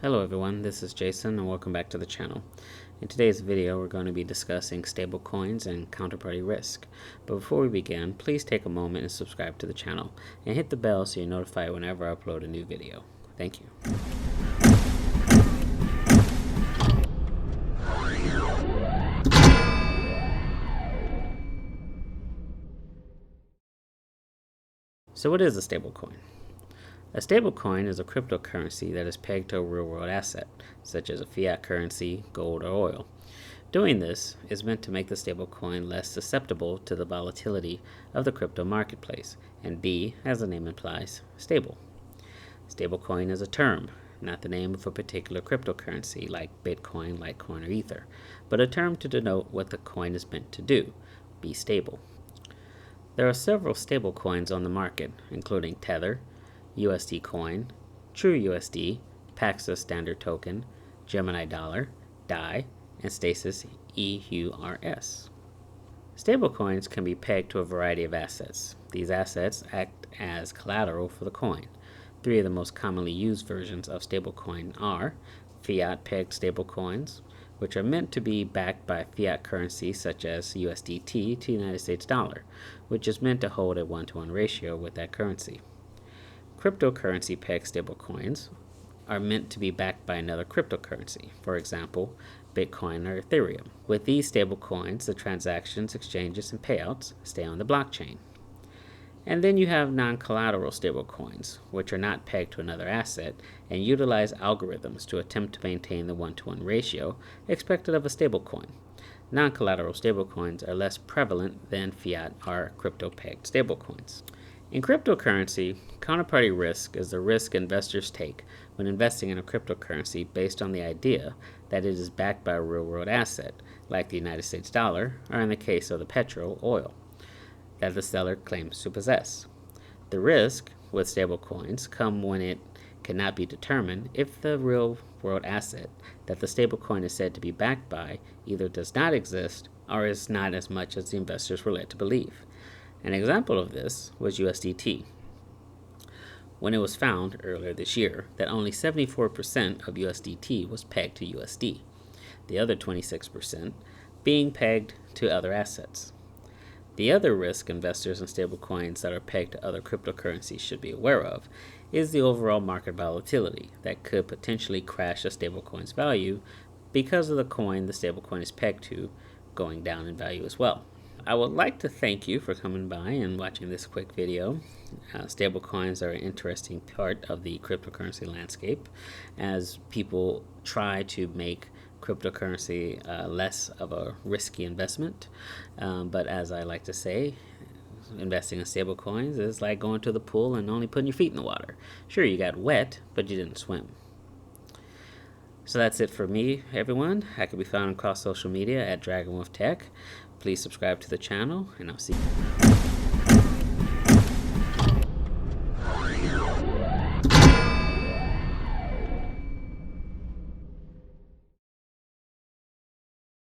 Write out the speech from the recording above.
Hello everyone, this is Jason and welcome back to the channel. In today's video we're going to be discussing stablecoins and counterparty risk. But before we begin, please take a moment and subscribe to the channel and hit the bell so you're notified whenever I upload a new video. Thank you. So what is a stablecoin? A stablecoin is a cryptocurrency that is pegged to a real-world asset, such as a fiat currency, gold, or oil. Doing this is meant to make the stablecoin less susceptible to the volatility of the crypto marketplace, and be, as the name implies, stable. Stablecoin is a term, not the name of a particular cryptocurrency like Bitcoin, Litecoin, or Ether, but a term to denote what the coin is meant to do, be stable. There are several stablecoins on the market, including Tether, USD Coin, TrueUSD, Paxos Standard Token, Gemini Dollar, DAI, and Stasis EURS. Stablecoins can be pegged to a variety of assets. These assets act as collateral for the coin. Three of the most commonly used versions of stablecoin are fiat-pegged stablecoins, which are meant to be backed by fiat currency such as USDT to United States dollar, which is meant to hold a 1-to-1 ratio with that currency. Cryptocurrency-pegged stablecoins are meant to be backed by another cryptocurrency, for example, Bitcoin or Ethereum. With these stablecoins, the transactions, exchanges, and payouts stay on the blockchain. And then you have non-collateral stablecoins, which are not pegged to another asset and utilize algorithms to attempt to maintain the 1-to-1 ratio expected of a stablecoin. Non-collateral stablecoins are less prevalent than fiat or crypto-pegged stablecoins. In cryptocurrency, counterparty risk is the risk investors take when investing in a cryptocurrency based on the idea that it is backed by a real-world asset, like the United States dollar, or in the case of the petrol, oil, that the seller claims to possess. The risk with stablecoins come when it cannot be determined if the real-world asset that the stablecoin is said to be backed by either does not exist or is not as much as the investors were led to believe. An example of this was USDT, when it was found earlier this year that only 74% of USDT was pegged to USD, the other 26% being pegged to other assets. The other risk investors in stablecoins that are pegged to other cryptocurrencies should be aware of is the overall market volatility that could potentially crash a stablecoin's value because of the coin the stablecoin is pegged to going down in value as well. I would like to thank you for coming by and watching this quick video. Stablecoins are an interesting part of the cryptocurrency landscape as people try to make cryptocurrency less of a risky investment. But as I like to say, investing in stablecoins is like going to the pool and only putting your feet in the water. Sure, you got wet, but you didn't swim. So that's it for me, everyone. I can be found across social media at DragonWolfTech. Please subscribe to the channel, and I'll see you.